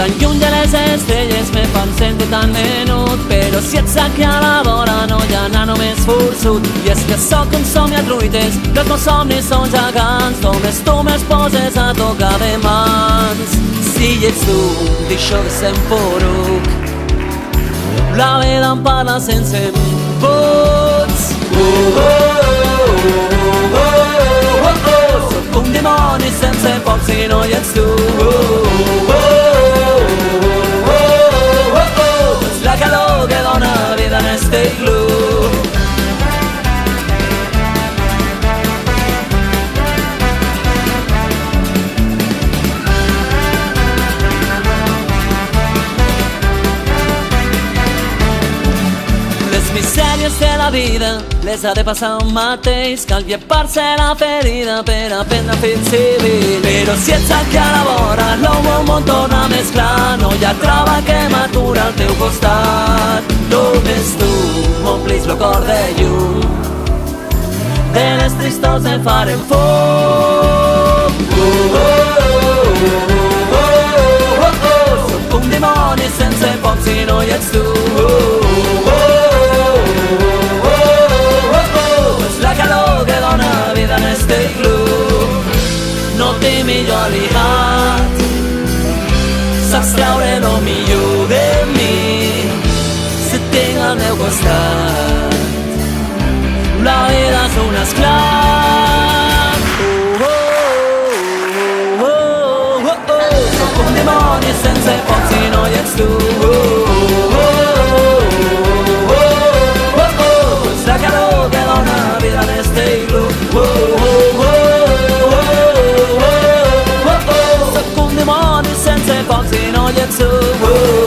tan lluny de les estrelles me fan sentir tan menut, però si ets aquí a la vora no hi ha anar només forçut. I és que sóc un somni a truites, que els meus somnis són gegants, només tu me'ls poses a tocar de mans. Si ets tu, deixo de ser un poruc, la vida em parla sense embuts. Sóc un dimoni sense foc si no hi ets tu. És la calor que dona vida en este iglú. Misèries de la vida les ha de passar un mateix, cal llepar-se la ferida per aprendre a fer civil. Però si ets aquí a la vora, el meu món torna més clar, no hi ha trava que m'atura al teu costat. Només tu m'omplis el cor de llum, de les tristors em farem foc. Sóc un dimoni sense foc si no hi ets tu. En este iglú no té millor aliat, saps treure lo millor de mi si et tinc al meu costat. La vida és un esclat. Sóc un dimoni sense foc si no hi ets tu. És la calor que dona vida en este iglú. Sóc un dimoni sense foc si no hi ets tu.